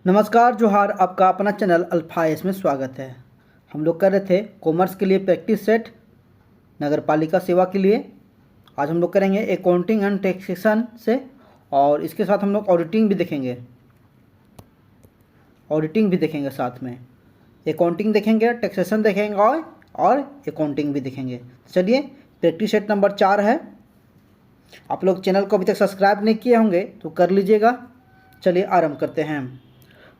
नमस्कार जोहार, आपका अपना चैनल अल्फा एस में स्वागत है। हम लोग कर रहे थे कॉमर्स के लिए प्रैक्टिस सेट नगर पालिका सेवा के लिए। आज हम लोग करेंगे अकाउंटिंग एंड टैक्सेशन से, और इसके साथ हम लोग ऑडिटिंग भी देखेंगे साथ में। अकाउंटिंग देखेंगे, टैक्सेशन देखेंगे और अकाउंटिंग भी देखेंगे। चलिए, प्रैक्टिस सेट नंबर 4 है। आप लोग चैनल को अभी तक सब्सक्राइब नहीं किए होंगे तो कर लीजिएगा। चलिए आरंभ करते हैं।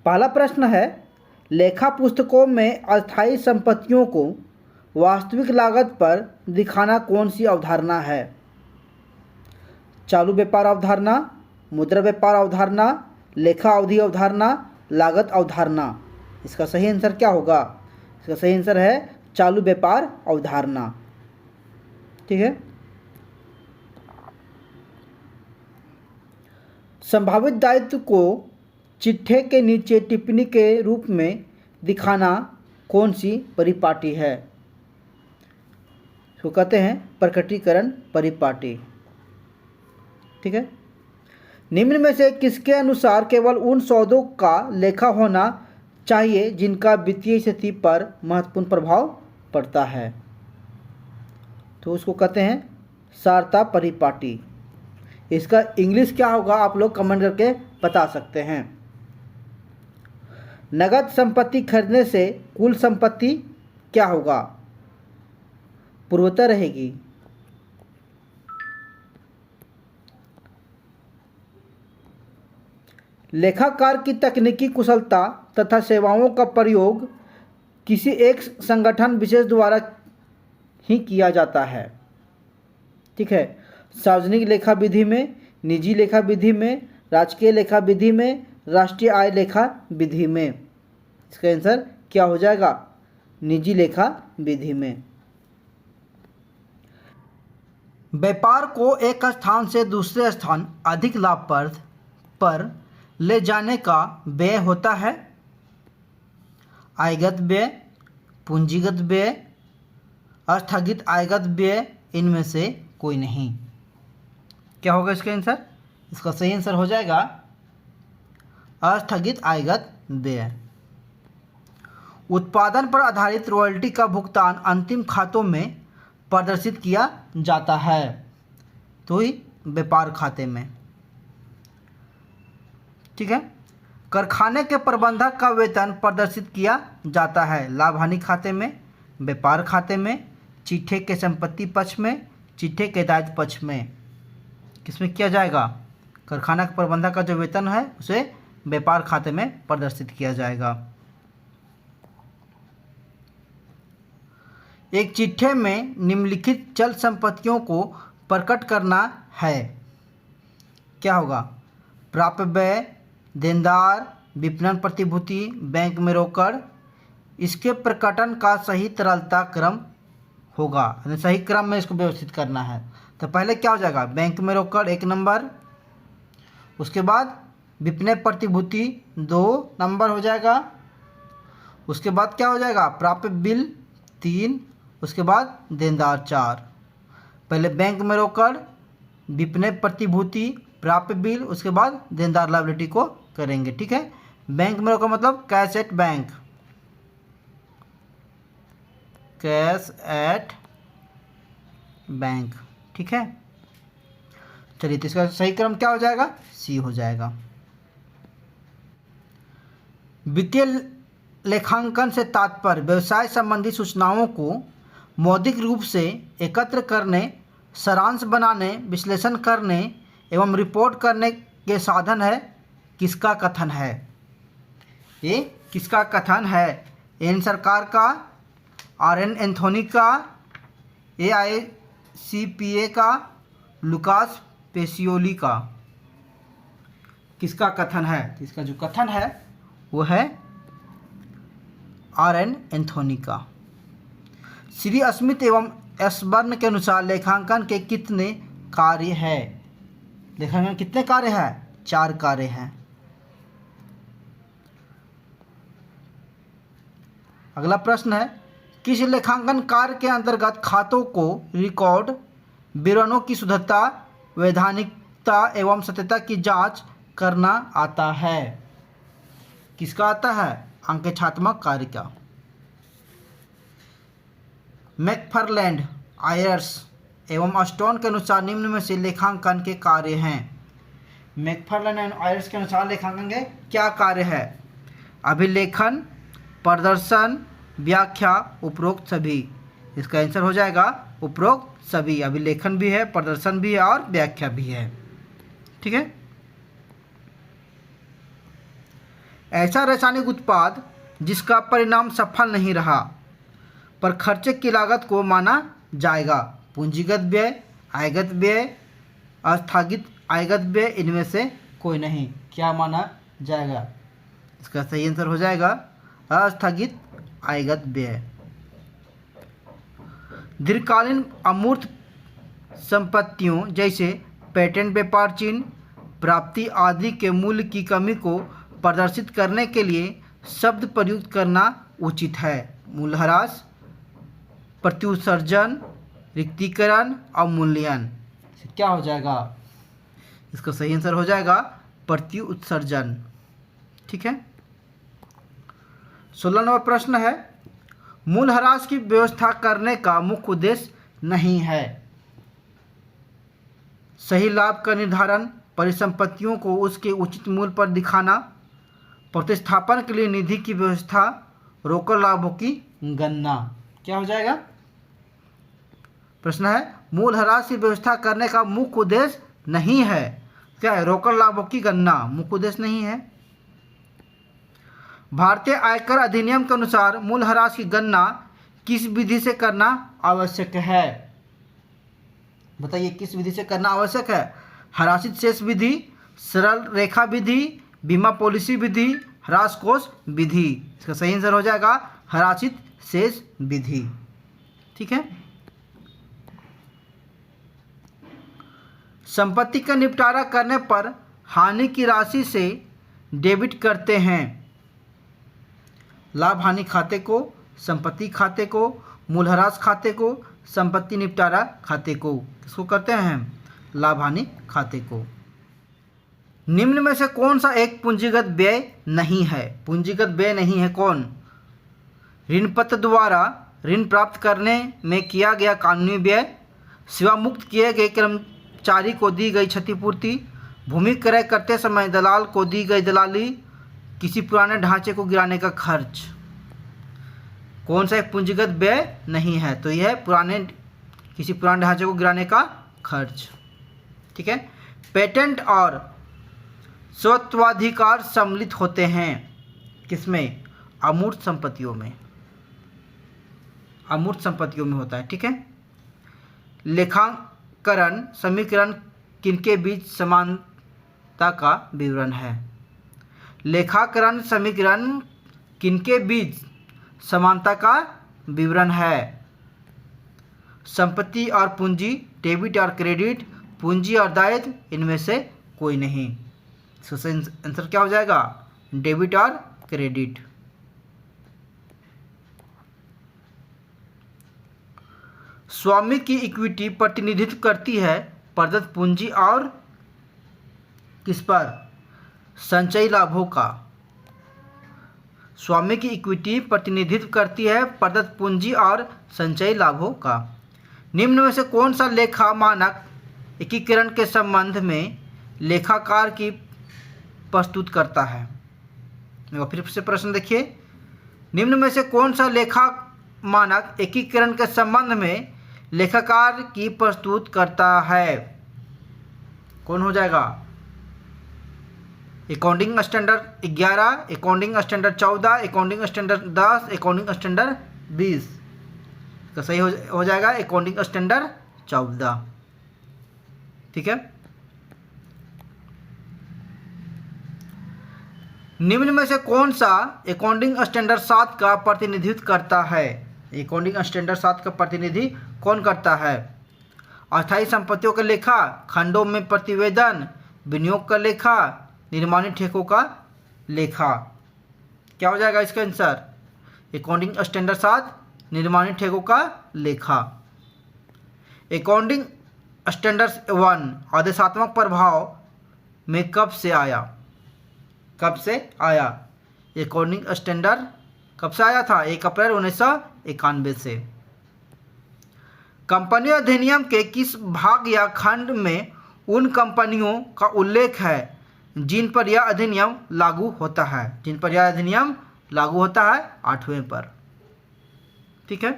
पहला प्रश्न है, लेखा पुस्तकों में अस्थायी संपत्तियों को वास्तविक लागत पर दिखाना कौन सी अवधारणा है? चालू व्यापार अवधारणा, मुद्रा व्यापार अवधारणा, लेखा अवधि अवधारणा, लागत अवधारणा। इसका सही आंसर क्या होगा? इसका सही आंसर है चालू व्यापार अवधारणा। ठीक है। संभावित दायित्व को चिट्ठे के नीचे टिप्पणी के रूप में दिखाना कौन सी परिपाटी है? इसको कहते हैं प्रकटीकरण परिपाटी। ठीक है। निम्न में से किसके अनुसार केवल उन सौदों का लेखा होना चाहिए जिनका वित्तीय स्थिति पर महत्वपूर्ण प्रभाव पड़ता है? तो उसको कहते हैं सारता परिपाटी। इसका इंग्लिश क्या होगा आप लोग कमेंट करके बता सकते हैं। नगद संपत्ति खरीदने से कुल संपत्ति क्या होगा? पूर्वता रहेगी। लेखाकार की तकनीकी कुशलता तथा सेवाओं का प्रयोग किसी एक संगठन विशेष द्वारा ही किया जाता है। ठीक है। सार्वजनिक लेखा विधि में, निजी लेखा विधि में, राजकीय लेखा विधि में, राष्ट्रीय आय लेखा विधि में। इसका आंसर क्या हो जाएगा? निजी लेखा विधि में। व्यापार को एक स्थान से दूसरे स्थान अधिक लाभप्रद पर ले जाने का व्यय होता है। आयगत व्यय, पूंजीगत व्यय, अस्थगित आयगत व्यय, इनमें से कोई नहीं। क्या होगा इसका आंसर? इसका सही आंसर हो जाएगा अस्थगित आयगत व्यय। उत्पादन पर आधारित रॉयल्टी का भुगतान अंतिम खातों में प्रदर्शित किया जाता है, तो ही व्यापार खाते में। ठीक है। कारखाने के प्रबंधक का वेतन प्रदर्शित किया जाता है लाभ हानि खाते में, व्यापार खाते में, चिट्ठे के संपत्ति पक्ष में, चिट्ठे के दायित्व पक्ष में। किसमें किया जाएगा? कारखाना के प्रबंधक का जो वेतन है उसे व्यापार खाते में प्रदर्शित किया जाएगा। एक चिट्ठे में निम्नलिखित चल संपत्तियों को प्रकट करना है। क्या होगा? प्राप्य व्यय, देनदार, विपणन प्रतिभूति, बैंक में रोकड़। इसके प्रकटन का सही तरलता क्रम होगा, यानी सही क्रम में इसको व्यवस्थित करना है। तो पहले क्या हो जाएगा? बैंक में रोकड़ 1 नंबर, उसके बाद विपणन प्रतिभूति 2 नंबर हो जाएगा, उसके बाद क्या हो जाएगा? प्राप्य बिल 3, उसके बाद देनदार 4। पहले बैंक में रोकड़, विपणन प्रतिभूति, प्राप्य बिल, उसके बाद देनदार लायबिलिटी को करेंगे। ठीक है। बैंक में रोकड़ मतलब cash at bank, cash at bank. ठीक है। चलिए, तो इसका सही क्रम क्या हो जाएगा? सी हो जाएगा। वित्तीय लेखांकन से तात्पर्य व्यवसाय संबंधी सूचनाओं को मौखिक रूप से एकत्र करने, सारांश बनाने, विश्लेषण करने एवं रिपोर्ट करने के साधन है। किसका कथन है? ये किसका कथन है? एन सरकार का, आर.एन. एंथोनी का, AICPA का, लुकास पेसियोली का। किसका कथन है? इसका जो कथन है वो है आर.एन. एंथोनी का। श्री स्मिथ एवं एसबर्न के अनुसार लेखांकन के कितने कार्य है? लेखांकन कितने कार्य हैं? 4 कार्य हैं। अगला प्रश्न है, किस लेखांकन कार्य के अंतर्गत खातों को रिकॉर्ड, विवरणों की शुद्धता, वैधानिकता एवं सत्यता की जांच करना आता है? किसका आता है? अंकेक्षात्मक कार्य का। मैकफारलैंड, आयर्स एवं स्टोन के अनुसार निम्न में से लेखांकन के कार्य हैं। मैकफारलैंड एंड आयर्स के अनुसार लेखांकन के क्या कार्य है? अभिलेखन, प्रदर्शन, व्याख्या, उपरोक्त सभी। इसका आंसर हो जाएगा उपरोक्त सभी। अभिलेखन भी है, प्रदर्शन भी है और व्याख्या भी है। ठीक है। ऐसा रासायनिक उत्पाद जिसका परिणाम सफल नहीं रहा पर खर्चे की लागत को माना जाएगा। पूंजीगत व्यय, आयगत व्यय, आस्थगित आयगत व्यय, इनमें से कोई नहीं। क्या माना जाएगा? इसका सही आंसर हो जाएगा आस्थगित आयगत व्यय। दीर्घकालीन अमूर्त संपत्तियों जैसे पेटेंट, व्यापार चिन्ह, प्राप्ति आदि के मूल्य की कमी को प्रदर्शित करने के लिए शब्द प्रयुक्त करना उचित है। मूल्यह्रास, प्रत्युत्सर्जन, रिक्तीकरण, अवमूल्यन। क्या हो जाएगा? इसका सही आंसर हो जाएगा प्रत्युत्सर्जन। ठीक है। 16 नंबर प्रश्न है, मूल्यह्रास की व्यवस्था करने का मुख्य उद्देश्य नहीं है। सही लाभ का निर्धारण, परिसंपत्तियों को उसके उचित मूल्य पर दिखाना, प्रतिस्थापन के लिए निधि की व्यवस्था, रोकड़ लाभों की गणना। क्या हो जाएगा? प्रश्न है, मूल्यह्रास की व्यवस्था करने का मुख्य उद्देश्य नहीं है। क्या है? रोकड़ लाभों की गणना मुख्य उद्देश्य नहीं है। भारतीय आयकर अधिनियम के अनुसार मूल्यह्रास की गणना किस विधि से करना आवश्यक है? बताइए, किस विधि से करना आवश्यक है? ह्रासित शेष विधि, सरल रेखा विधि, बीमा पॉलिसी विधि, ह्रास कोष विधि। इसका सही आंसर हो जाएगा ह्रासित शेष विधि। ठीक है। संपत्ति का निपटारा करने पर हानि की राशि से डेबिट करते हैं। लाभ हानि खाते को, संपत्ति खाते को, मूल्यह्रास खाते को, संपत्ति निपटारा खाते को। किसको करते हैं? लाभ हानि खाते को। निम्न में से कौन सा एक पूंजीगत व्यय नहीं है? पूंजीगत व्यय नहीं है कौन? ऋण पत्र द्वारा ऋण प्राप्त करने में किया गया कानूनी व्यय, सेवा मुक्त किए गए कर्मचारी को दी गई क्षतिपूर्ति, भूमि क्रय करते समय दलाल को दी गई दलाली, किसी पुराने ढांचे को गिराने का खर्च। कौन सा एक पूंजीगत व्यय नहीं है? तो यह किसी पुराने ढांचे को गिराने का खर्च। ठीक है। पेटेंट और स्वत्वाधिकार सम्मिलित होते हैं किसमें? अमूर्त संपत्तियों में। अमूर्त संपत्तियों में होता है। ठीक है। लेखाकरण समीकरण किनके बीच समानता का विवरण है? लेखाकरण समीकरण किनके बीच समानता का विवरण है? संपत्ति और पूंजी, डेबिट और क्रेडिट, पूंजी और दायित्व, इनमें से कोई नहीं। इसका आंसर क्या हो जाएगा? डेबिट और क्रेडिट। स्वामी की इक्विटी प्रतिनिधित्व करती है प्रदत्त पूंजी और किस पर? संचयी लाभों का। स्वामी की इक्विटी प्रतिनिधित्व करती है प्रदत्त पूंजी और संचयी लाभों का। निम्न में से कौन सा लेखा मानक एकीकरण के संबंध में लेखाकार की प्रस्तुत करता है? फिर से प्रश्न देखिए, निम्न में से कौन सा लेखा मानक एकीकरण के संबंध में लेखाकार की प्रस्तुत करता है? कौन हो जाएगा? Accounting standard 11, accounting standard 14, accounting standard 10, accounting standard 20। तो सही हो जाएगा अकाउंटिंग स्टैंडर्ड 14। ठीक है। निम्न में से कौन सा अकाउंटिंग स्टैंडर्ड 7 का प्रतिनिधित्व करता है? अकाउंटिंग स्टैंडर्ड 7 का प्रतिनिधि कौन करता है? अस्थायी संपत्तियों का लेखा, खंडों में प्रतिवेदन, विनियोग का लेखा, निर्माणी ठेकों का लेखा। क्या हो जाएगा इसका आंसर? अकाउंटिंग स्टैंडर्ड 7 निर्माणी ठेकों का लेखा। अकाउंटिंग स्टैंडर्ड 1 आदेशात्मक प्रभाव में कब से आया? कब से आया? अकाउंटिंग स्टैंडर्ड कब से आया था? 1 अप्रैल 1991 से। कंपनी अधिनियम के किस भाग या खंड में उन कंपनियों का उल्लेख है जिन पर यह अधिनियम लागू होता है? जिन पर यह अधिनियम लागू होता है 8वें पर। ठीक है।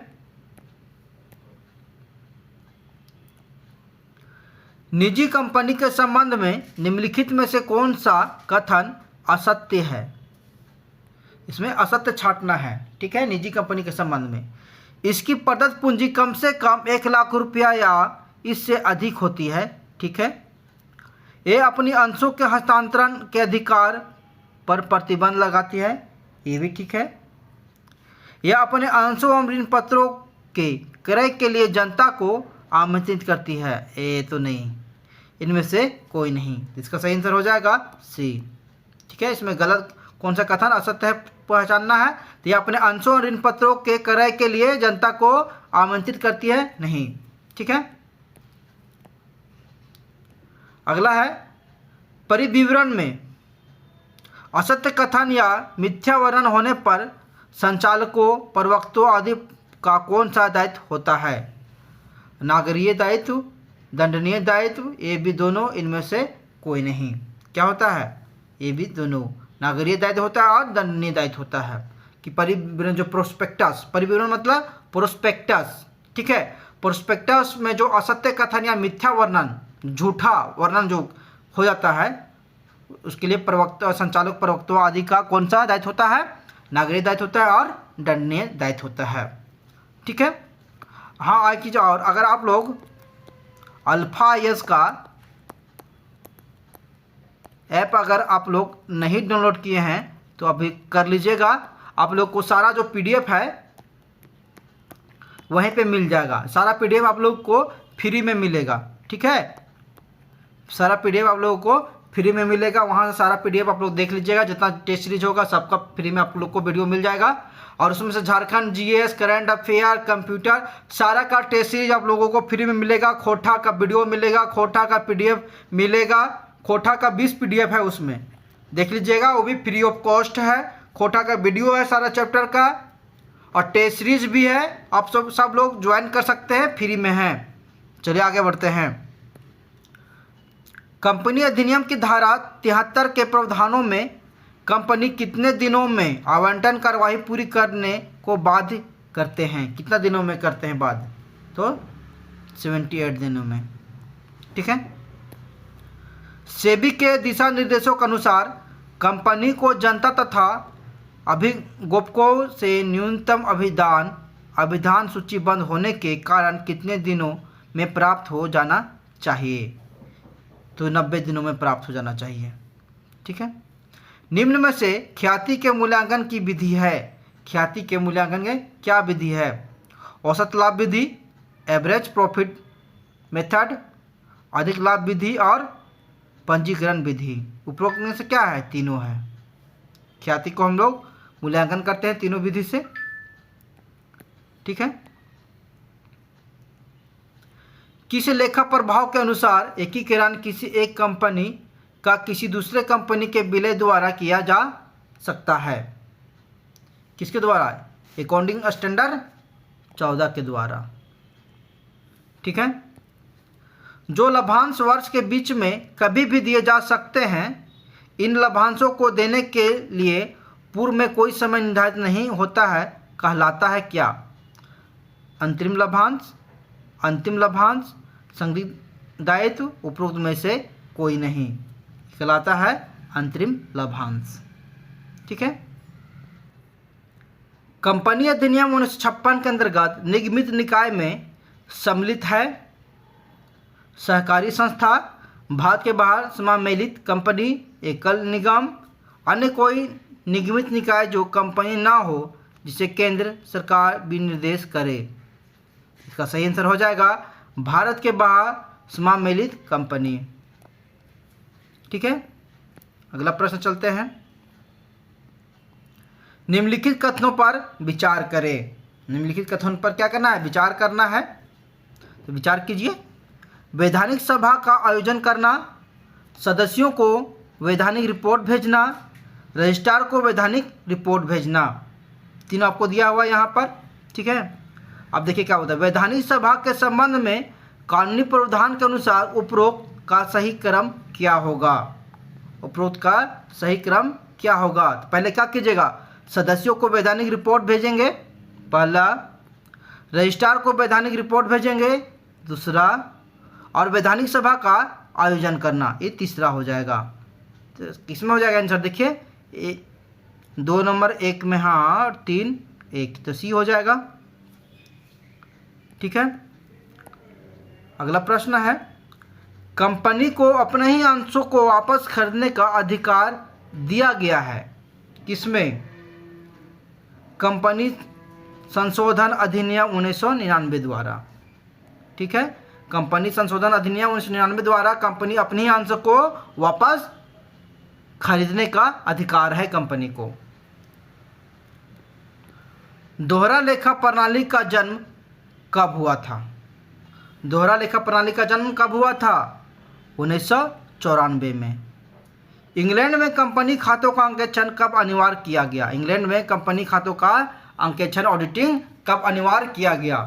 निजी कंपनी के संबंध में निम्नलिखित में से कौन सा कथन असत्य है? इसमें असत्य छांटना है। ठीक है। निजी कंपनी के संबंध में इसकी प्रदत्त पूंजी कम से कम 1 लाख रुपया या इससे अधिक होती है। ठीक है। ये अपनी अंशों के हस्तांतरण के अधिकार पर प्रतिबंध लगाती है। ये भी ठीक है। यह अपने अंशों एवं ऋण पत्रों के क्रय के लिए जनता को आमंत्रित करती है। ये तो नहीं, इनमें से कोई नहीं। इसका सही आंसर हो जाएगा सी। ठीक है। इसमें गलत कौन सा कथन असत्य है पहचानना है। तो यह अपने अंशों और ऋण पत्रों के क्रय के लिए जनता को आमंत्रित करती है, नहीं। ठीक है। अगला है परिविवरण में असत्य कथन या मिथ्या वर्णन होने पर संचालकों, प्रवक्तों आदि का कौन सा दायित्व होता है? नागरिक दायित्व, दंडनीय दायित्व, ये भी दोनों, इनमें से कोई नहीं। क्या होता है? ये भी दोनों, नागरिक दायित्व होता है और दंडनीय दायित्व होता है। कि परिविवरण जो प्रोस्पेक्टस, परिविवरण मतलब प्रोस्पेक्टस। ठीक है। प्रोस्पेक्टस में जो असत्य कथन या मिथ्या वर्णन, झूठा वर्णन जो हो जाता है, उसके लिए प्रवक्ता, संचालक, प्रवक्तों आदि का कौन सा दायित्व होता है? नागरिक दायित्व होता है और दंडनीय दायित्व होता है। ठीक है। हाँ, एक चीज़ और, अगर आप लोग अल्फा यस का ऐप अगर आप लोग नहीं डाउनलोड किए हैं तो अभी कर लीजिएगा। आप लोग को सारा जो पीडीएफ है वहीं पे मिल जाएगा। सारा पीडीएफ आप लोग को फ्री में मिलेगा। ठीक है। सारा पीडीएफ आप लोगों को फ्री में मिलेगा। वहाँ से सारा पीडीएफ आप लोग देख लीजिएगा। जितना टेस्ट सीरीज होगा सबका फ्री में आप लोग को वीडियो मिल जाएगा। और उसमें से Jharkhand GS, current affair, computer, सारा का टेस्ट सीरीज आप लोगों को फ्री में मिलेगा। खोटा का वीडियो मिलेगा, खोटा का पीडीएफ मिलेगा। खोटा का 20 पीडीएफ है, उसमें देख लीजिएगा, वो भी फ्री ऑफ कॉस्ट है। खोटा का वीडियो है सारा चैप्टर का, और टेस्ट सीरीज भी है। आप सब लोग ज्वाइन कर सकते हैं, फ्री में है। चलिए आगे बढ़ते हैं। कंपनी अधिनियम की धारा 73 के प्रावधानों में कंपनी कितने दिनों में आवंटन कार्यवाही पूरी करने को बाध्य करते हैं? कितना दिनों में करते हैं बाध्य? तो 78 दिनों में। ठीक है। सेबी के दिशा निर्देशों के अनुसार कंपनी को जनता तथा अभिगोपकों से न्यूनतम अभिधान सूचीबद्ध होने के कारण कितने दिनों में प्राप्त हो जाना चाहिए? तो 90 दिनों में प्राप्त हो जाना चाहिए। ठीक है। निम्न में से ख्याति के मूल्यांकन की विधि है। ख्याति के मूल्यांकन की क्या विधि है? औसत लाभ विधि, एवरेज प्रॉफिट मेथड, अधिक लाभ विधि और पंजीकरण विधि। उपरोक्त में से क्या है? तीनों है। ख्याति को हम लोग मूल्यांकन करते हैं तीनों विधि से। ठीक है। किसी लेखा प्रभाव के अनुसार एकीकरण किसी एक कंपनी का किसी दूसरे कंपनी के विलय द्वारा किया जा सकता है। किसके द्वारा? अकाउंटिंग स्टैंडर्ड 14 के द्वारा। ठीक है। जो लाभांश वर्ष के बीच में कभी भी दिए जा सकते हैं, इन लाभांशों को देने के लिए पूर्व में कोई समय निर्धारित नहीं होता है, कहलाता है क्या? अंतरिम लाभांश, अंतिम लाभांश, संदिग्ध दायित्व, उपरोक्त में से कोई नहीं, कहलाता है अंतरिम लाभांश। ठीक है। कंपनी अधिनियम 1956 के अंतर्गत निगमित निकाय में सम्मिलित है सहकारी संस्था, भारत के बाहर समामेलित कंपनी, एकल निगम, अन्य कोई निगमित निकाय जो कंपनी ना हो जिसे केंद्र सरकार विनिर्देश करे। इसका सही आंसर हो जाएगा भारत के बाहर समामेलित कंपनी। ठीक है। अगला प्रश्न चलते हैं। निम्नलिखित कथनों पर विचार करें। निम्नलिखित कथनों पर क्या करना है? विचार करना है। तो विचार कीजिए। वैधानिक सभा का आयोजन करना, सदस्यों को वैधानिक रिपोर्ट भेजना, रजिस्ट्रार को वैधानिक रिपोर्ट भेजना। तीनों आपको दिया हुआ यहाँ पर, ठीक है। अब देखिए क्या होता है, वैधानिक सभा के संबंध में कानूनी प्रावधान के अनुसार उपरोक्त का सही क्रम क्या होगा। उपरोक्त का सही क्रम क्या होगा। तो पहले क्या कीजिएगा, सदस्यों को वैधानिक रिपोर्ट भेजेंगे, पहला। रजिस्ट्रार को वैधानिक रिपोर्ट भेजेंगे, दूसरा। और वैधानिक सभा का आयोजन करना, ये तीसरा हो जाएगा। तो किसमें हो जाएगा आंसर, देखिए 2 नंबर 1 में हाँ, और 3 1, तो सी हो जाएगा, ठीक है। अगला प्रश्न है, कंपनी को अपने ही अंशों को वापस खरीदने का अधिकार दिया गया है, किसमें। कंपनी संशोधन अधिनियम 1999 द्वारा, ठीक है। कंपनी संशोधन अधिनियम 1999 द्वारा कंपनी अपने ही अंशों को वापस खरीदने का अधिकार है कंपनी को। दोहरा लेखा प्रणाली का जन्म कब हुआ था। दोहरा लेखा प्रणाली का जन्म कब हुआ था, 1994 में। इंग्लैंड में कंपनी खातों का अंकेक्षण कब अनिवार्य किया गया। इंग्लैंड में कंपनी खातों का अंकेक्षण ऑडिटिंग कब अनिवार्य किया गया,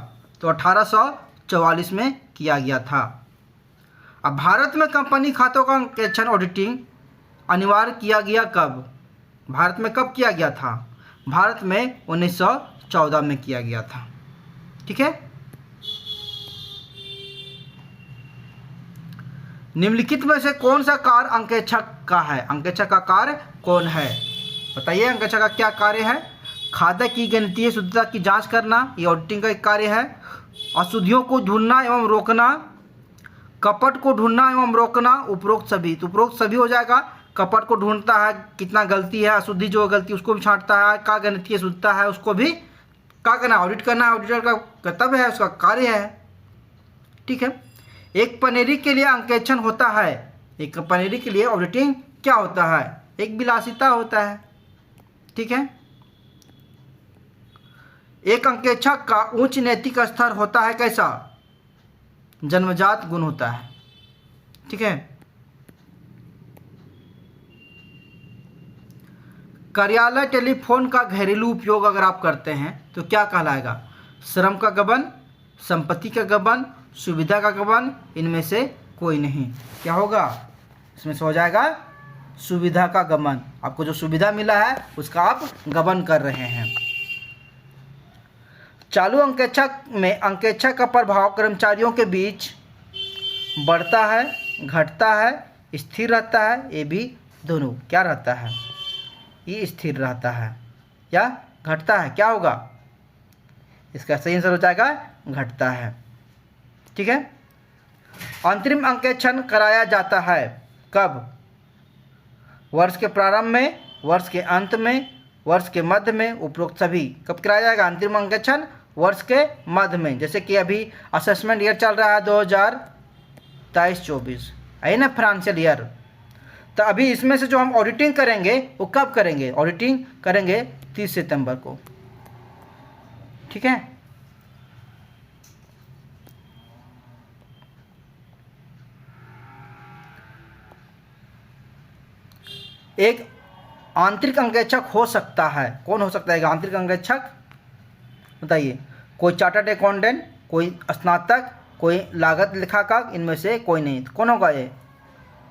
तो 1844 में किया गया था। अब भारत में कंपनी खातों का अंकेक्षण ऑडिटिंग अनिवार्य किया गया कब। भारत में कब किया गया था, भारत में 1914 में किया गया था, ठीक है। निम्नलिखित में से कौन सा कार्य अंकेक्षक का है। अंकेक्षक का कार्य कौन है, बताइए। अंकेक्षक का क्या कार्य है। खाते की गणितीय शुद्धता की जांच करना, ये ऑडिटिंग का एक कार्य है। अशुद्धियों को ढूंढना एवं रोकना, कपट को ढूंढना एवं रोकना, उपरोक्त सभी। तो उपरोक्त सभी हो जाएगा। कपट को ढूंढता है, कितना गलती है, अशुद्धि जो गलती उसको भी छांटता है, का गणितीय शुद्धता है उसको भी क्या करना, ऑडिट करना। ऑडिटर का कर्तव्य है, उसका कार्य है, ठीक है। एक पनेरी के लिए अंकेक्षण होता है, एक पनेरी के लिए ऑडिटिंग क्या होता है, एक विलासिता होता है, ठीक है। एक अंकेक्षक का उच्च नैतिक स्तर होता है, कैसा, जन्मजात गुण होता है, ठीक है। कार्यालय टेलीफोन का घरेलू उपयोग अगर आप करते हैं तो क्या कहलाएगा, श्रम का गबन, संपत्ति का गबन, सुविधा का गबन, इनमें से कोई नहीं। क्या होगा, इसमें से हो जाएगा सुविधा का गबन। आपको जो सुविधा मिला है उसका आप गबन कर रहे हैं। चालू अंकेक्षक में अंकेक्षक का प्रभाव कर्मचारियों के बीच बढ़ता है, घटता है, स्थिर रहता है, ये भी दोनों क्या रहता है, ये स्थिर रहता है या घटता है। क्या होगा, इसका सही आंसर हो जाएगा घटता है, ठीक है। अंतरिम अंकेक्षण कराया जाता है कब, वर्ष के प्रारंभ में, वर्ष के अंत में, वर्ष के मध्य में, उपरोक्त सभी। कब कराया जाएगा अंतरिम अंकेक्षण, वर्ष के मध्य में। जैसे कि अभी असेसमेंट ईयर चल रहा है 2023-24, है ना, फाइनेंशियल ईयर। तो अभी इसमें से जो हम ऑडिटिंग करेंगे वो कब करेंगे, ऑडिटिंग करेंगे 30 सितंबर को, ठीक है। एक आंतरिक अंकेक्षक हो सकता है, कौन हो सकता है आंतरिक अंकेक्षक, बताइए। कोई चार्टर्ड अकाउंटेंट, कोई स्नातक, कोई लागत लेखाकार, इनमें से कोई नहीं। तो कौन होगा ये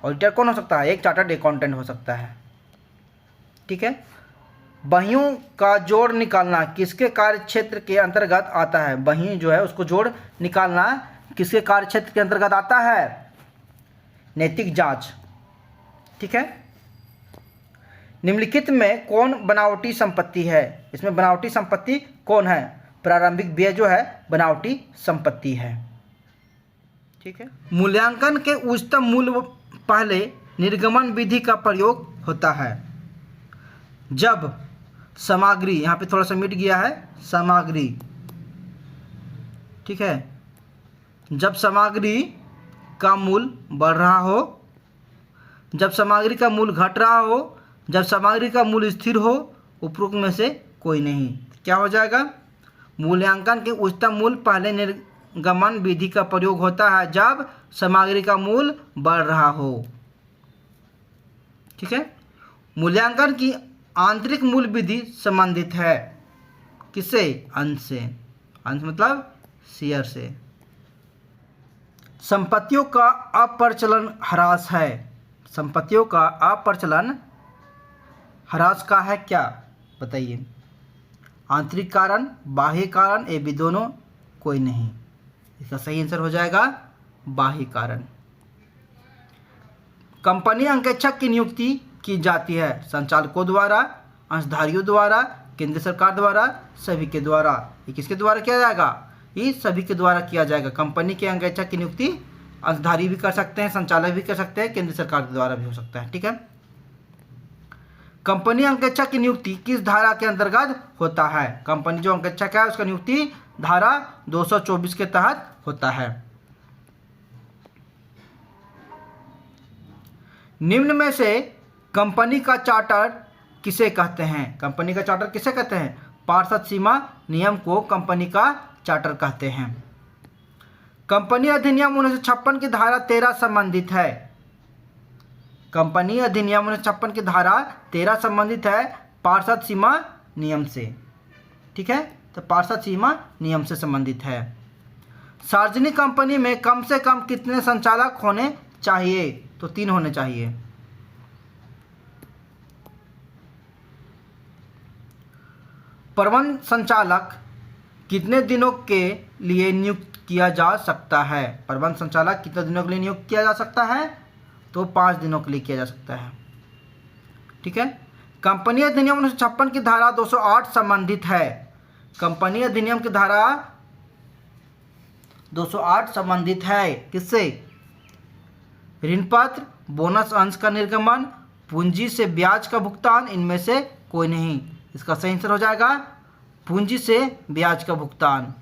ऑडिटर, कौन हो सकता है, एक चार्टर्ड अकाउंटेंट हो सकता है, ठीक है। बहियों का जोड़ निकालना किसके कार्य क्षेत्र के अंतर्गत आता है। बही जो है उसको जोड़ निकालना किसके कार्य क्षेत्र के अंतर्गत आता है, नैतिक जांच, ठीक है। निम्नलिखित में कौन बनावटी संपत्ति है। इसमें बनावटी संपत्ति कौन है, प्रारंभिक व्यय जो है बनावटी संपत्ति है, ठीक है। मूल्यांकन के उच्चतम मूल्य पहले निर्गमन विधि का प्रयोग होता है जब सामग्री, यहाँ पे थोड़ा सा मिट गया है, सामग्री, ठीक है, जब सामग्री का मूल्य बढ़ रहा हो, जब सामग्री का मूल्य घट रहा हो, जब सामग्री का मूल्य स्थिर हो, उपरोक्त में से कोई नहीं। क्या हो जाएगा, मूल्यांकन के उच्चतम मूल्य पहले निर्गमन विधि का प्रयोग होता है जब सामग्री का मूल्य बढ़ रहा हो, ठीक है। मूल्यांकन की आंतरिक मूल विधि संबंधित है किससे? अंश से। अंश मतलब शेयर से। संपत्तियों का अप्रचलन ह्रास है। संपत्तियों का अप्रचलन ह्रास का है क्या? बताइए। आंतरिक कारण, बाह्य कारण, ये भी दोनों, कोई नहीं। इसका सही आंसर हो जाएगा बाह्य कारण। कंपनी अंकेक्षक की नियुक्ति की जाती है संचालकों द्वारा, अंशधारियों द्वारा, केंद्र सरकार द्वारा, सभी के द्वारा। ये किसके द्वारा किया जाएगा? ये सभी के द्वारा किया जाएगा। कंपनी के अंकेक्षक की नियुक्ति अंशधारी भी कर सकते हैं, संचालक भी कर सकते हैं, केंद्र सरकार के द्वारा भी हो सकता है। ठीक है। कंपनी अंकेक्षक की नियुक्ति किस धारा के अंतर्गत होता है? कंपनी जो अंकेक्षक है उसका नियुक्ति धारा 224 के तहत होता है। निम्न में से कंपनी का चार्टर किसे कहते हैं? कंपनी का चार्टर किसे कहते हैं? पार्षद सीमा नियम को कंपनी का चार्टर कहते हैं। कंपनी अधिनियम 1956 की धारा 13 संबंधित है। कंपनी अधिनियम 1956 की धारा 13 संबंधित है पार्षद सीमा नियम से। ठीक है, तो पार्षद सीमा नियम से संबंधित है। सार्वजनिक कंपनी में कम से कम कितने संचालक होने चाहिए? तो 3 होने चाहिए। प्रबंध संचालक कितने दिनों के लिए नियुक्त किया जा सकता है? प्रबंध संचालक कितने दिनों के लिए नियुक्त किया जा सकता है? तो 5 दिनों के लिए किया जा सकता है। ठीक है। कंपनी अधिनियम 1956 की धारा 208 संबंधित है। कंपनी अधिनियम की धारा 208 संबंधित है किससे? ऋण पत्र, बोनस अंश का निर्गमन, पूंजी से ब्याज का भुगतान, इनमें से कोई नहीं। इसका सही आंसर हो जाएगा पूंजी से ब्याज का भुगतान।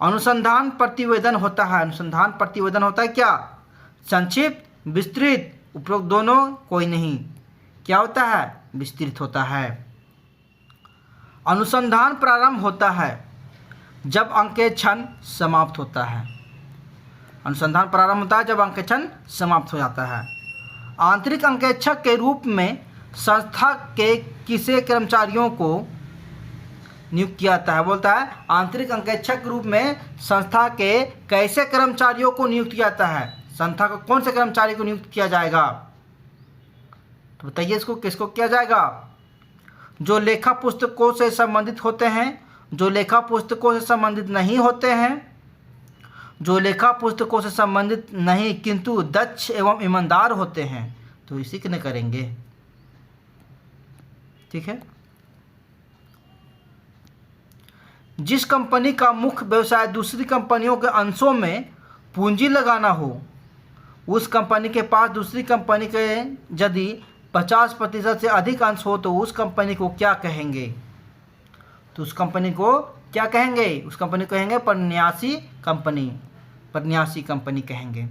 अनुसंधान प्रतिवेदन होता है। अनुसंधान प्रतिवेदन होता है क्या? संक्षिप्त, विस्तृत, उपरोक्त दोनों, कोई नहीं। क्या होता है? विस्तृत होता है। अनुसंधान प्रारंभ होता है जब अंकेक्षण समाप्त होता है। अनुसंधान प्रारंभ होता है जब अंकेक्षण समाप्त हो जाता है। आंतरिक अंकेक्षक के रूप में संस्था के किसे कर्मचारियों को नियुक्त किया जाता है? बोलता है आंतरिक अंकेक्षक के रूप में संस्था के कैसे कर्मचारियों को नियुक्त किया जाता है? संस्था को कौन से कर्मचारी को नियुक्त किया जाएगा? तो बताइए इसको किसको किया जाएगा? जो लेखा पुस्तकों से संबंधित होते हैं, जो लेखा पुस्तकों से संबंधित नहीं होते हैं, जो लेखा पुस्तकों से संबंधित नहीं किंतु दक्ष एवं ईमानदार होते हैं, तो इसी के न करेंगे। ठीक है। जिस कंपनी का मुख्य व्यवसाय दूसरी कंपनियों के अंशों में पूंजी लगाना हो, उस कंपनी के पास दूसरी कंपनी के यदि 50% से अधिक अंश हो तो उस कंपनी को क्या कहेंगे? तो उस कंपनी को क्या कहेंगे? उस कंपनी को कहेंगे परन्यासी कंपनी। परन्यासी कंपनी कहेंगे।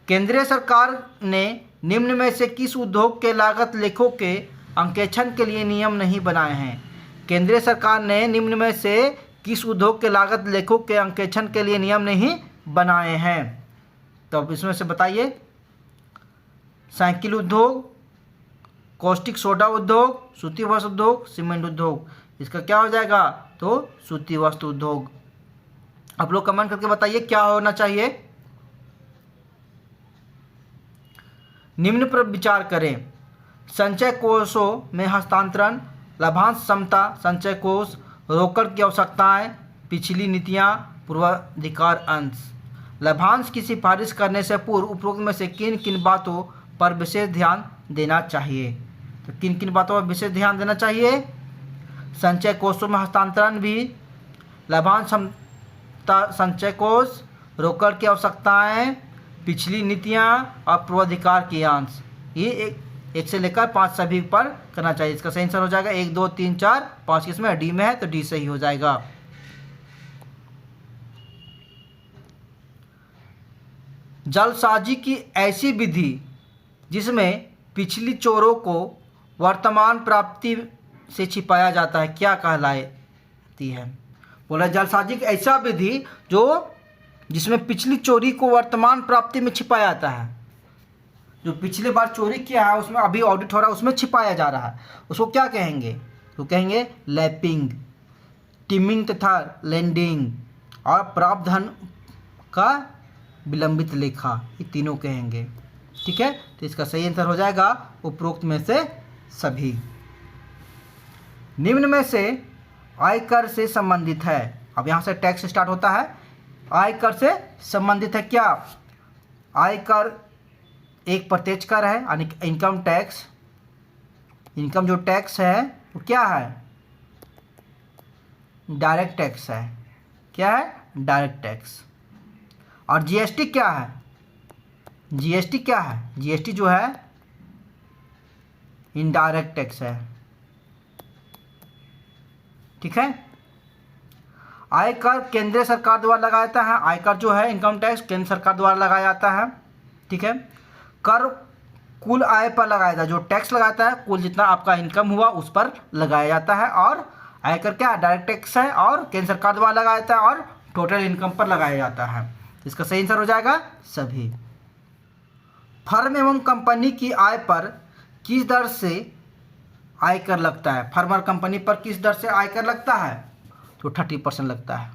केंद्रीय सरकार ने निम्न में से किस उद्योग के लागत लेखों के अंकेक्षण के लिए नियम नहीं बनाए हैं? केंद्रीय सरकार ने निम्न में से किस उद्योग के लागत लेखों के अंकेक्षण के लिए नियम नहीं बनाए हैं? तो अब इसमें से बताइए। साइकिल उद्योग, कॉस्टिक सोडा उद्योग, सूती वस्त्र उद्योग, सीमेंट उद्योग। इसका क्या हो जाएगा? तो सूती वस्त्र उद्योग। आप लोग कमेंट करके बताइए क्या होना चाहिए। निम्न पर विचार करें। संचय कोषों में हस्तांतरण, लाभांश क्षमता, संचय कोष, रोकड़ की आवश्यकताएं, पिछली नीतियां, पूर्वाधिकार अंश। लाभांश की सिफारिश करने से पूर्व उपरोक्त में से किन किन बातों पर विशेष ध्यान देना चाहिए? तो किन किन बातों पर विशेष ध्यान देना चाहिए? संचय कोषों में हस्तांतरण भी, लाभांश क्षमता, संचय कोष, रोकड़ की आवश्यकताएं, पिछली नीतियां और पूर्वाधिकार की अंश। ये एक से लेकर 5 सभी पर करना चाहिए। इसका सही आंसर हो जाएगा 1, 2, 3, 4, 5 किसमें? डी में है, तो डी सही हो जाएगा। जालसाजी की ऐसी विधि जिसमें पिछली चोरों को वर्तमान प्राप्ति से छिपाया जाता है क्या कहलाती है? बोला जालसाजी की ऐसा विधि जो जिसमें पिछली चोरी को वर्तमान प्राप्ति में छिपाया जाता है। जो पिछले बार चोरी किया है उसमें अभी ऑडिट हो रहा है उसमें छिपाया जा रहा है, उसको क्या कहेंगे? तो कहेंगे लैपिंग, टिमिंग तथा लेंडिंग, और प्राप्त धन का विलंबित लेखा, ये तीनों कहेंगे। ठीक है, तो इसका सही आंसर हो जाएगा उपरोक्त में से सभी। निम्न में से आयकर से संबंधित है, अब यहाँ से टैक्स स्टार्ट होता है, आयकर से संबंधित है क्या? आयकर एक प्रत्यक्ष कर है, यानी इनकम टैक्स। इनकम जो टैक्स है वो क्या है? डायरेक्ट टैक्स है। क्या है? Direct tax. और जीएसटी क्या है? जीएसटी क्या है? जीएसटी जो है इनडायरेक्ट टैक्स है। ठीक है, आयकर केंद्र सरकार द्वारा लगाया जाता है। आयकर जो है इनकम टैक्स केंद्र सरकार द्वारा लगाया जाता है। ठीक है, कर कुल आय पर लगाया जाता है, जो टैक्स लगाता है कुल जितना आपका इनकम हुआ उस पर लगाया जाता है। और आयकर क्या है? डायरेक्ट टैक्स है और केंद्र सरकार द्वारा लगाया जाता है और टोटल इनकम पर लगाया जाता है। इसका सही आंसर हो जाएगा सभी। फर्म एवं कंपनी की आय पर किस दर से आयकर लगता है? फर्म और कंपनी पर किस दर से आयकर लगता है? तो 30% लगता है।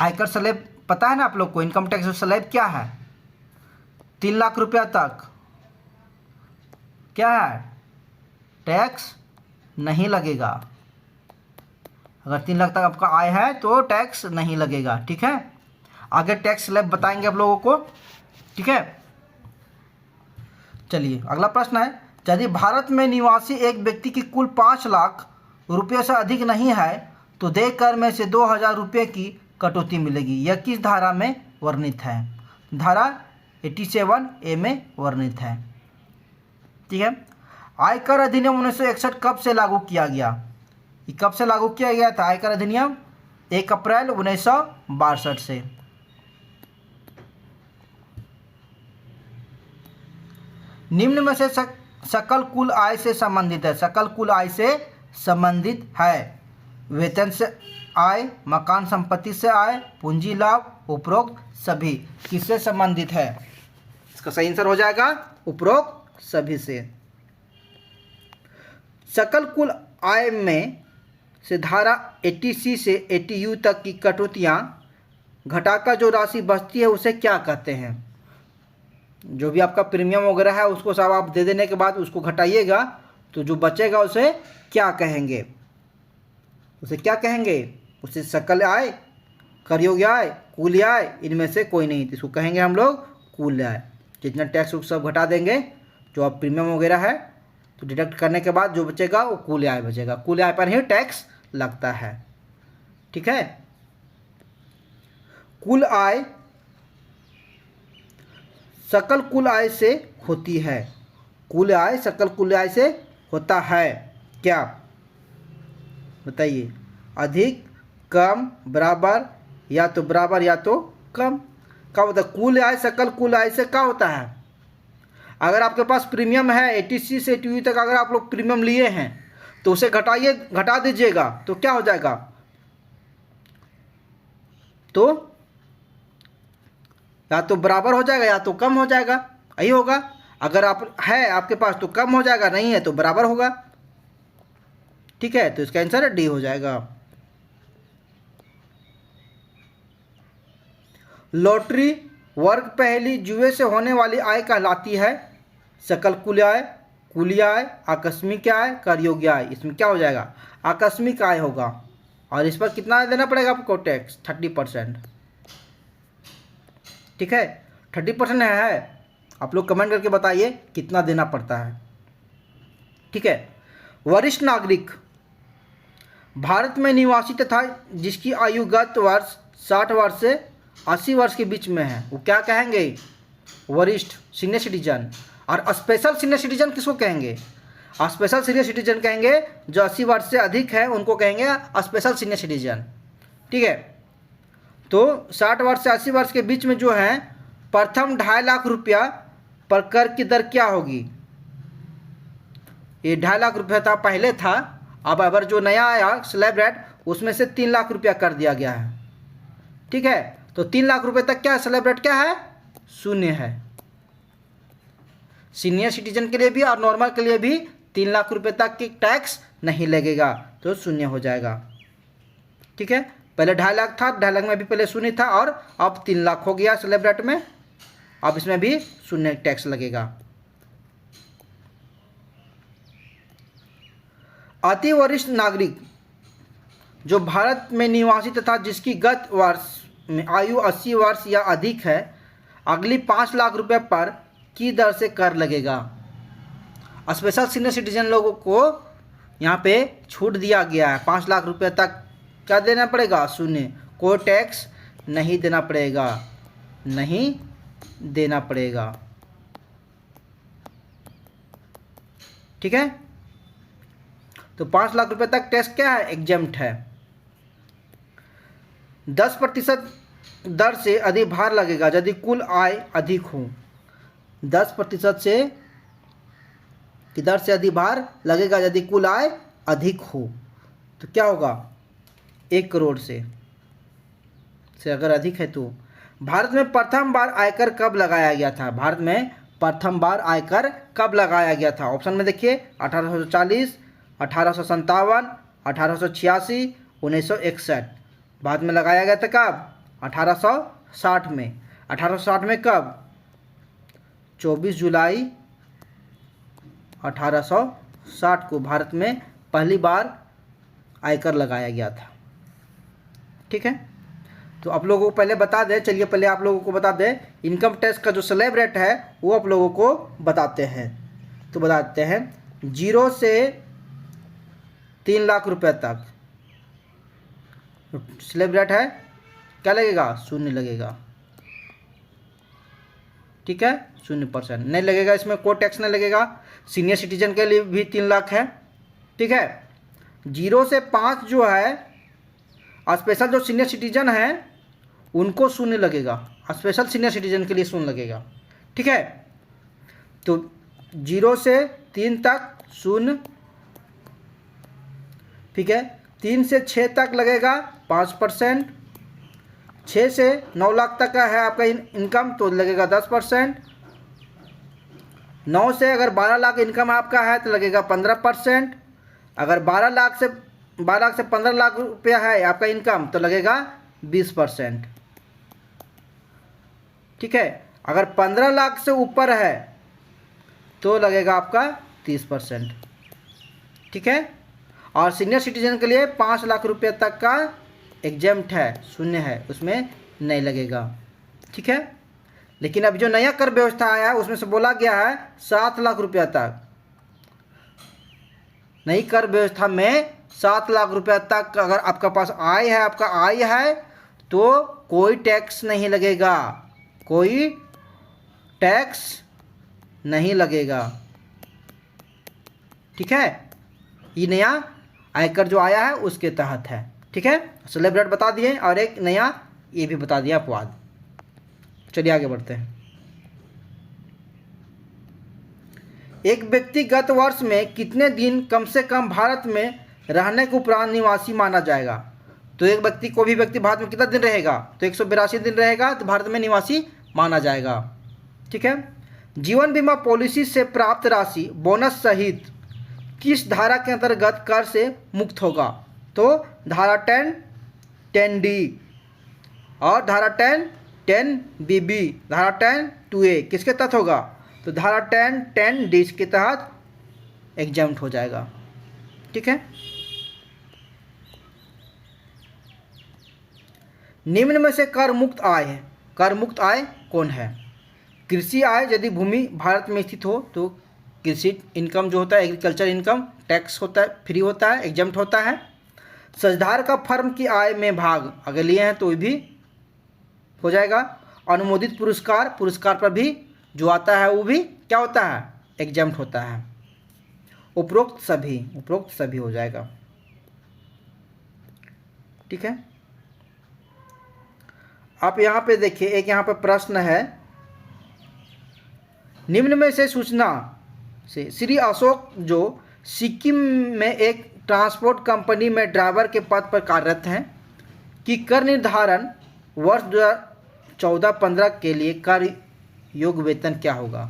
आयकर स्लैब पता है ना आप लोग को? इनकम टैक्स स्लैब क्या है? 3 लाख रुपया तक क्या है? टैक्स नहीं लगेगा। अगर 3 लाख तक आपका आय है तो टैक्स नहीं लगेगा। ठीक है, आगे टैक्स स्लैब बताएंगे आप लोगों को। ठीक है, चलिए अगला प्रश्न है, यदि भारत में निवासी एक व्यक्ति की कुल 5 लाख रुपये से अधिक नहीं है तो देय कर में से 2000 रुपये की कटौती मिलेगी। यह किस धारा में वर्णित है? धारा 87A में वर्णित है। ठीक है, आयकर अधिनियम 1961 कब से लागू किया गया? ये कब से लागू किया गया था? आयकर अधिनियम 1 अप्रैल 1962 से। निम्न में से सकल कुल आय से संबंधित है। सकल कुल आय से संबंधित है वेतन से आय, मकान संपत्ति से आय, पूंजी लाभ, उपरोक्त सभी किससे संबंधित है? इसका सही आंसर हो जाएगा उपरोक्त सभी से। सकल कुल आय में से धारा 80C से 80U तक की कटौतियाँ घटाकर जो राशि बचती है उसे क्या कहते हैं? जो भी आपका प्रीमियम वगैरह है उसको सब आप दे देने के बाद उसको घटाइएगा तो जो बचेगा उसे क्या कहेंगे? उसे क्या कहेंगे? उसे सकल आय, कर योग्य आय, कुल आय, इनमें से कोई नहीं। इसको कहेंगे हम लोग कुल आय। जितना टैक्स सब घटा देंगे, जो आप प्रीमियम वगैरह है तो डिडक्ट करने के बाद जो बचेगा वो कुल आय बचेगा। कुल आय पर ही टैक्स लगता है। ठीक है, कुल आय सकल कुल आय से होती है। कुल आय सकल कुल आय से होता है क्या? बताइए। अधिक, कम, बराबर, या तो बराबर या तो कम। क्या होता है? कुल आय सकल कुल आय से क्या होता है? अगर आपके पास प्रीमियम है 80C से 80U तक अगर आप लोग प्रीमियम लिए हैं तो उसे घटा दीजिएगा तो क्या हो जाएगा? तो या तो बराबर हो जाएगा या तो कम हो जाएगा, यही होगा। अगर आप है आपके पास तो कम हो जाएगा, नहीं है तो बराबर होगा। ठीक है, तो इसका आंसर डी हो जाएगा। लॉटरी वर्ग पहली जुए से होने वाली आय कहलाती है सकल कुल आय, कुल आय, आकस्मिक आय, कर योग्य आय। इसमें क्या हो जाएगा? आकस्मिक आय होगा। और इस पर कितना देना पड़ेगा आपको? टैक्स 30%। ठीक है, 30% है। आप लोग कमेंट करके बताइए कितना देना पड़ता है। ठीक है, वरिष्ठ नागरिक भारत में निवासी तथा जिसकी आयु गत वर्ष 60 वर्ष से 80 वर्ष के बीच में है वो क्या कहेंगे? वरिष्ठ सीनियर सिटीजन। और स्पेशल सीनियर सिटीजन किसको कहेंगे? स्पेशल सीनियर सिटीजन कहेंगे जो 80 वर्ष से अधिक है उनको कहेंगे स्पेशल सीनियर सिटीजन। ठीक है, तो 60 वर्ष से 80 वर्ष के बीच में जो है प्रथम 2.5 लाख रुपया पर कर की दर क्या होगी? ये 2.5 लाख रुपया था, पहले था। अब अगर जो नया आया स्लैब रेट उसमें से 3 लाख रुपया कर दिया गया है। ठीक है, तो 3 लाख रुपये तक क्या स्लैब रेट क्या है? 0 है। सीनियर सिटीजन के लिए भी और नॉर्मल के लिए भी 3 लाख रुपए तक की टैक्स नहीं लगेगा, तो शून्य हो जाएगा। ठीक है, पहले 2.5 लाख था, 2.5 लाख में भी पहले शून्य था और अब 3 लाख हो गया स्लैब रेट में, अब इसमें भी शून्य टैक्स लगेगा। अति वरिष्ठ नागरिक जो भारत में निवासी तथा जिसकी गत वर्ष में आयु 80 वर्ष या अधिक है, अगली 5 लाख रुपए पर की दर से कर लगेगा। स्पेशल सीनियर सिटीजन लोगों को यहाँ पे छूट दिया गया है, 5 लाख रुपए तक क्या देना पड़ेगा, शून्य, कोई टैक्स नहीं देना पड़ेगा, नहीं देना पड़ेगा। ठीक है, तो 5 लाख रुपए तक टैक्स क्या है, एग्जेम्प्ट है। 10% दर से अधिक भार लगेगा यदि कुल आय अधिक हो। 10% से की दर से अधिक भार लगेगा यदि कुल आय अधिक हो, तो क्या होगा, 1 करोड़ से अगर अधिक है तो। भारत में प्रथम बार आयकर कब लगाया गया था, भारत में प्रथम बार आयकर कब लगाया गया था, ऑप्शन में देखिए 1840, 1857, 1886, 1961। भारत में लगाया गया था कब, 1860 में। 1860 में कब, 24 जुलाई 1860 को भारत में पहली बार आयकर लगाया गया था। ठीक है, तो आप लोगों को पहले बता दें, चलिए पहले आप लोगों को बता दें इनकम टैक्स का जो स्लैब रेट है वो आप लोगों को बताते हैं। तो बताते हैं 0 से 3 लाख रुपए तक स्लैब रेट है, क्या लगेगा, शून्य लगेगा। ठीक है, 0% नहीं लगेगा, इसमें कोई टैक्स नहीं लगेगा। सीनियर सिटीजन के लिए भी 3 लाख है। ठीक है, 0 से 5 जो है स्पेशल जो सीनियर सिटीजन है उनको शून्य लगेगा, स्पेशल सीनियर सिटीजन के लिए शून्य लगेगा। ठीक है, तो 0 से 3 तक शून्य। ठीक है, 3 से 6 तक लगेगा 5%, 6 से 9 लाख तक का है आपका इनकम तो लगेगा 10%, 9 से अगर 12 लाख इनकम आपका है तो लगेगा 15%, अगर 12 लाख से 15 लाख रुपया है आपका इनकम तो लगेगा 20%। ठीक है, अगर 15 लाख से ऊपर है तो लगेगा आपका 30%। ठीक है, और सीनियर सिटीजन के लिए 5 लाख रुपये तक का एग्जेम्प्ट है, शून्य है, उसमें नहीं लगेगा। ठीक है, लेकिन अब जो नया कर व्यवस्था आया है उसमें से बोला गया है 7 लाख रुपया तक, नई कर व्यवस्था में 7 लाख रुपया तक अगर आपका पास आय है, आपका आय है तो कोई टैक्स नहीं लगेगा, कोई टैक्स नहीं लगेगा। ठीक है, ये नया आयकर जो आया है उसके तहत है। ठीक है, स्लैब रेट बता दिए और एक नया ये भी बता दिया अपवाद। चलिए आगे बढ़ते हैं। एक व्यक्ति गत वर्ष में कितने दिन कम से कम भारत में रहने के उपरांत निवासी माना जाएगा। तो एक व्यक्ति को भी व्यक्ति भारत में कितना दिन रहेगा, तो 182 दिन रहेगा तो भारत में निवासी माना जाएगा। ठीक है, जीवन बीमा पॉलिसी से प्राप्त राशि बोनस सहित किस धारा के अंतर्गत कर से मुक्त होगा। तो धारा 10(10)(d) और धारा 10(10)(bb), धारा 10(2)(a) किसके तहत होगा, तो धारा 10(10)(d) के तहत एग्जाम्प्ट हो जाएगा। ठीक है, निम्न में से कर मुक्त आय है, कर मुक्त आय कौन है। कृषि आय यदि भूमि भारत में स्थित हो तो कृषि इनकम जो होता है, एग्रीकल्चर इनकम टैक्स होता है, फ्री होता है, एग्जाम्प्ट होता है। साझेदार का फर्म की आय में भाग अगर लिए हैं तो भी हो जाएगा। अनुमोदित पुरस्कार, पुरस्कार पर भी जो आता है वो भी क्या होता है, एग्जाम्प्ट होता है। उपरोक्त सभी हो जाएगा। ठीक है, आप यहाँ पे देखिए, एक यहाँ पे प्रश्न है, निम्न में से सूचना से श्री अशोक जो सिक्किम में एक ट्रांसपोर्ट कंपनी में ड्राइवर के पद पर कार्यरत हैं कि कर निर्धारण वर्ष 2014-15 के लिए कर योग्य वेतन क्या होगा।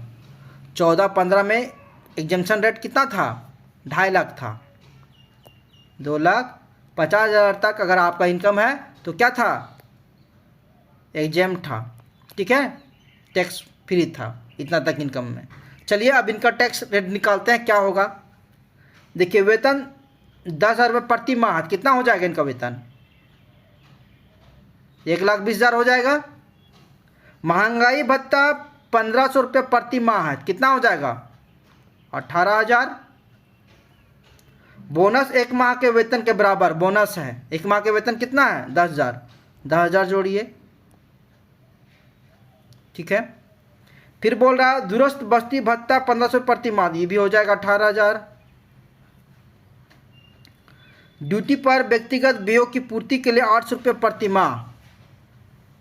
14-15 में एग्जम्पशन रेट कितना था, 2.5 लाख था। 2,50,000 तक अगर आपका इनकम है तो क्या था, एग्जाम था, ठीक है, टैक्स फ्री था इतना तक इनकम में। चलिए अब इनका टैक्स रेट निकालते हैं, क्या होगा। देखिए वेतन 10,000 रुपये प्रति माह, कितना हो जाएगा इनका वेतन, 1,20,000 हो जाएगा। महंगाई भत्ता 1,500 रुपये प्रति माह है, कितना हो जाएगा, 18,000। बोनस 1 माह के वेतन के बराबर बोनस है, 1 माह के वेतन कितना है, 10,000, 10,000 जोड़िए, ठीक है। फिर बोल रहा है दूरस्थ बस्ती भत्ता 1,500 प्रति माह, ये भी हो जाएगा 18,000। ड्यूटी पर व्यक्तिगत व्ययों की पूर्ति के लिए 800 रुपये प्रति माह,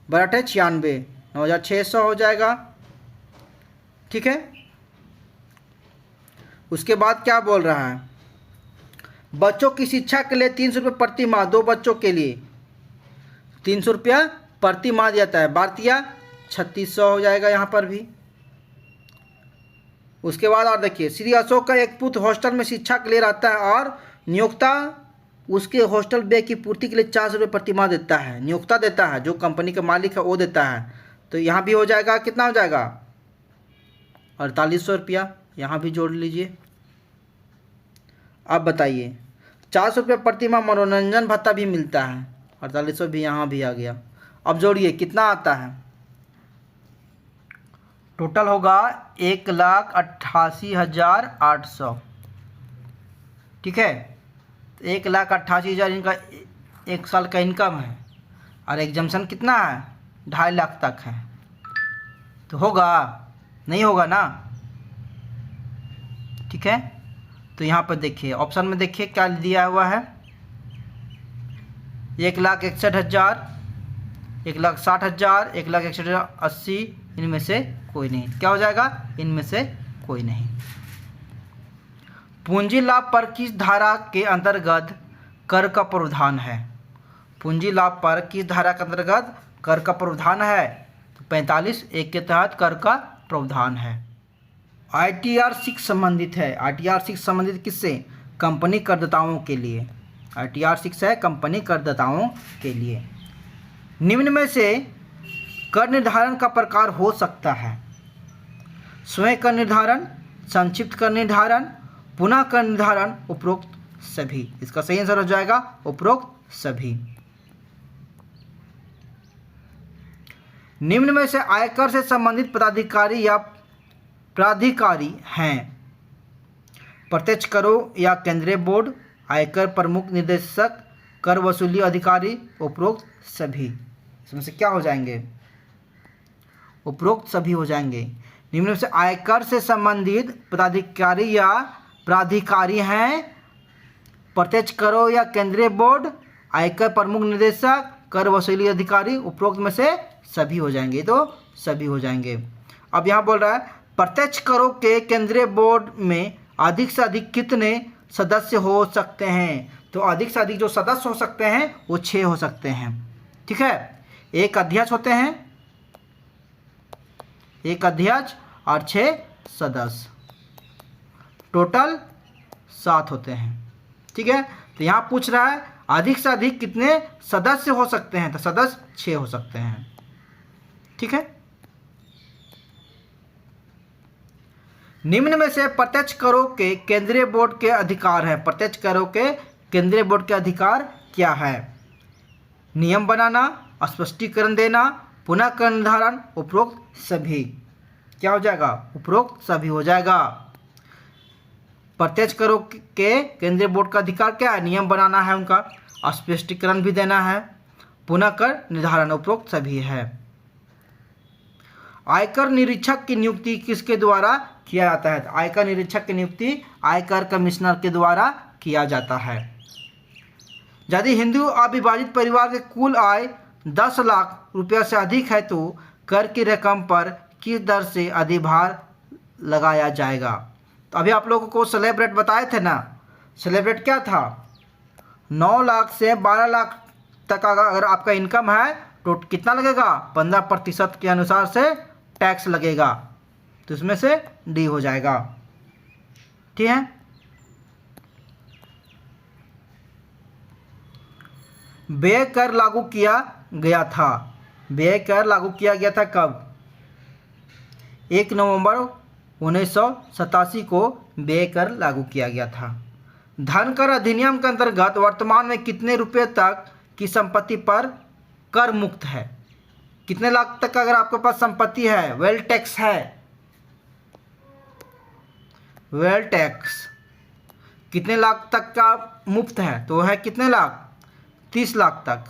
बराबर 96, 9,600 हो जाएगा, ठीक है। उसके बाद क्या बोल रहा है, बच्चों की शिक्षा के लिए 300 रुपये प्रति माह, 2 बच्चों के लिए 300 रुपया प्रति माह दिया जाता है, भारतीय 3,600 हो जाएगा यहाँ पर भी। उसके बाद और देखिए, श्री अशोक का एक पुत्र हॉस्टल में शिक्षा के लिए रहता है और नियोक्ता उसके हॉस्टल व्यय की पूर्ति के लिए 400 रुपये प्रति माह देता है, नियोक्ता देता है, जो कंपनी का मालिक है वो देता है। तो यहाँ भी हो जाएगा, कितना हो जाएगा, 4,800 रुपया, यहाँ भी जोड़ लीजिए। अब बताइए 400 रुपये प्रति माह मनोरंजन भत्ता भी मिलता है, 4,800 भी यहाँ भी आ गया। अब जोड़िए कितना आता है, टोटल होगा 1,88,800, ठीक है। 1,88,000 इनका 1 साल का इनकम है और एग्जम्पशन कितना है, 2.5 लाख तक है, तो होगा, नहीं होगा ना, ठीक है। तो यहाँ पर देखिए ऑप्शन में देखिए क्या दिया हुआ है, 1,61,000, 1,60,000, 1,61,80, इनमें से कोई नहीं, क्या हो जाएगा, इनमें से कोई नहीं। पूंजी लाभ पर किस धारा के अंतर्गत कर का प्रावधान है, पूंजी लाभ पर किस धारा के अंतर्गत कर का प्रावधान है, तो 45(1) के तहत कर का प्रावधान है। ITR 6 संबंधित है, ITR 6 संबंधित किससे, कंपनी करदाताओं के लिए, ITR 6 है कंपनी करदाताओं के लिए। निम्न में से कर निर्धारण का प्रकार हो सकता है, स्वयं कर निर्धारण, संक्षिप्त कर निर्धारण, पुनः कर निर्धारण, उपरोक्त सभी। इसका सही आंसर हो जाएगा उपरोक्त सभी। निम्न में से आयकर से संबंधित पदाधिकारी या प्राधिकारी हैं, प्रत्यक्ष करों या केंद्रीय बोर्ड, आयकर प्रमुख निदेशक, कर वसूली अधिकारी, उपरोक्त सभी। इसमें से क्या हो जाएंगे, उपरोक्त सभी हो जाएंगे। निम्न में से आयकर से संबंधित पदाधिकारी या प्राधिकारी हैं, प्रत्यक्ष करों या केंद्रीय बोर्ड, आयकर प्रमुख निदेशक, कर वसूली अधिकारी, उपरोक्त में से सभी हो जाएंगे, तो सभी हो जाएंगे। अब यहाँ बोल रहा है प्रत्यक्ष करों के केंद्रीय बोर्ड में अधिक से अधिक कितने सदस्य हो सकते हैं, तो अधिक से अधिक जो सदस्य हो सकते हैं वो 6 हो सकते हैं, ठीक है। 1 अध्यक्ष होते हैं, 1 अध्यक्ष और 6 सदस्य, टोटल 7 होते हैं, ठीक है। तो यहाँ पूछ रहा है अधिक से अधिक कितने सदस्य हो सकते हैं, तो सदस्य 6 हो सकते हैं, ठीक है। निम्न में से प्रत्यक्ष करों के केंद्रीय बोर्ड के अधिकार है, प्रत्यक्ष करों के केंद्रीय बोर्ड के अधिकार क्या है, नियम बनाना, स्पष्टीकरण देना, पुनः कर निर्धारण, उपरोक्त सभी। क्या हो जाएगा, उपरोक्त सभी हो जाएगा। प्रत्यक्ष करों के केंद्रीय बोर्ड का अधिकार क्या है, नियम बनाना है उनका, स्पष्टीकरण भी देना है, पुनः कर निर्धारण, उपरोक्त सभी है। आयकर निरीक्षक की नियुक्ति किसके द्वारा किया जाता है, आयकर निरीक्षक की नियुक्ति आयकर कमिश्नर के द्वारा किया जाता है। यदि हिंदू अविभाजित परिवार के कुल आय 10 लाख रुपये से अधिक है तो कर की रकम पर किस दर से अधिभार लगाया जाएगा। तो अभी आप लोगों को स्लैब रेट बताए थे ना, स्लैब रेट क्या था, 9 लाख से 12 लाख तक अगर आपका इनकम है तो कितना लगेगा, 15% के अनुसार से टैक्स लगेगा, तो इसमें से डी हो जाएगा। ठीक है। व्यय कर लागू किया गया था। व्यय कर लागू किया गया था कब? 1 नवंबर 1987 को व्यय कर लागू किया गया था। धन कर अधिनियम के अंतर्गत वर्तमान में कितने रुपए तक की संपत्ति पर कर मुक्त है? कितने लाख तक का अगर आपके पास संपत्ति है, वेल टैक्स है, वेल टैक्स कितने लाख तक का मुफ्त है? तो है कितने लाख? 30 लाख तक।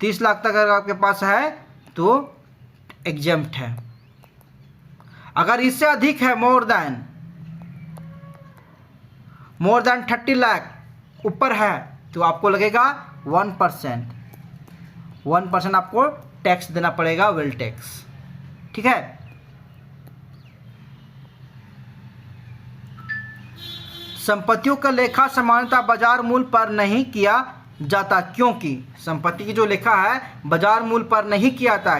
30 लाख तक अगर आपके पास है तो एग्जेम्प्ट है। अगर इससे अधिक है, मोर देन 30 लाख ऊपर है, तो आपको लगेगा 1%। 1% आपको टैक्स देना पड़ेगा, वेल टैक्स। ठीक है। संपत्तियों का लेखा सामान्यतः बाजार मूल्य पर नहीं किया जाता, क्योंकि संपत्ति की जो लेखा है बाजार मूल्य पर नहीं किया जाता,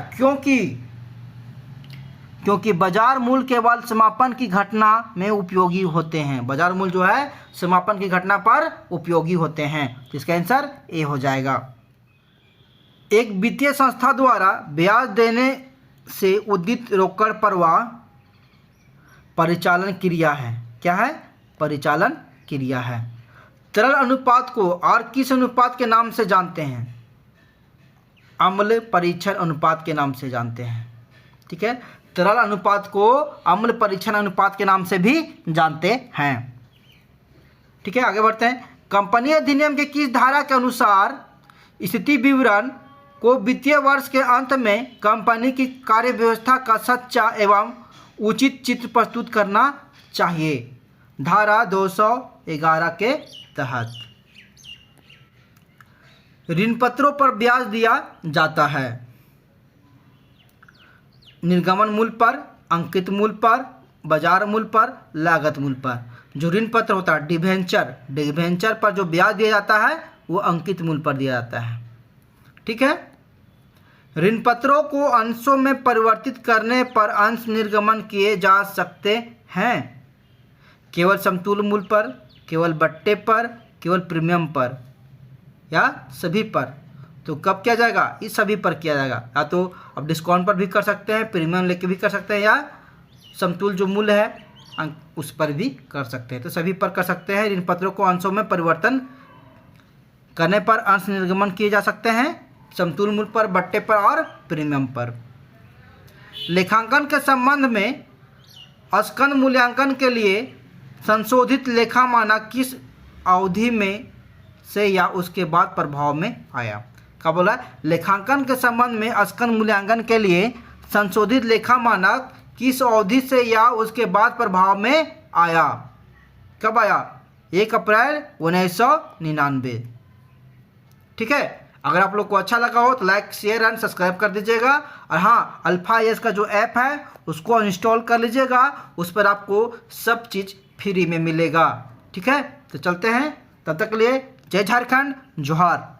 क्योंकि बाजार मूल्य केवल समापन की घटना में उपयोगी होते हैं। बाजार मूल्य जो है समापन की घटना पर उपयोगी होते हैं। तो इसका आंसर ए हो जाएगा। एक वित्तीय संस्था द्वारा ब्याज देने से उदित रोकड़ प्रवाह परिचालन क्रिया है। क्या है? परिचालन क्रिया है। तरल अनुपात को और किस अनुपात के नाम से जानते हैं? अम्ल परीक्षण अनुपात के नाम से जानते हैं। ठीक है। तरल अनुपात को अम्ल परीक्षण अनुपात के नाम से भी जानते हैं। ठीक है, आगे बढ़ते हैं। कंपनी अधिनियम के किस धारा के अनुसार स्थिति विवरण को वित्तीय वर्ष के अंत में कंपनी की कार्य व्यवस्था का सच्चा एवं उचित चित्र प्रस्तुत करना चाहिए? धारा 211 के तहत ऋण पत्रों पर ब्याज दिया जाता है निर्गमन मूल्य पर, अंकित मूल्य पर, बाजार मूल्य पर, लागत मूल्य पर। जो ऋण पत्र होता है डिबेंचर पर जो ब्याज दिया जाता है वो अंकित मूल्य पर दिया जाता है। ठीक है। ऋण पत्रों को अंशों में परिवर्तित करने पर अंश निर्गमन किए जा सकते हैं। केवल समतुल्य मूल्य पर, केवल बट्टे पर, केवल प्रीमियम पर, या सभी पर? तो कब किया जाएगा? इस सभी पर किया जाएगा। या तो अब डिस्काउंट पर भी कर सकते हैं, प्रीमियम लेके भी कर सकते हैं, या समतुल्य जो मूल्य है उस पर भी कर सकते हैं। तो सभी पर कर सकते हैं। ऋण पत्रों को अंशों में परिवर्तन करने पर अंश निर्गमन किए जा सकते हैं, समतुल्य मूल्य पर, बट्टे पर और प्रीमियम पर। लेखांकन के संबंध में स्कंद मूल्यांकन के लिए संशोधित लेखा मानक किस अवधि में से या उसके बाद प्रभाव में आया? क्या बोला? लेखांकन के संबंध में स्कंद मूल्यांकन के लिए संशोधित लेखा मानक किस अवधि से या उसके बाद प्रभाव में आया? कब आया? 1 अप्रैल 1999। ठीक है। अगर आप लोग को अच्छा लगा हो तो लाइक, शेयर एंड सब्सक्राइब कर दीजिएगा। और हाँ, अल्फा का जो ऐप है उसको इंस्टॉल कर लीजिएगा। उस पर आपको सब चीज़ फ्री में मिलेगा। ठीक है। तो चलते हैं, तब तक के लिए जय झारखंड, जोहार।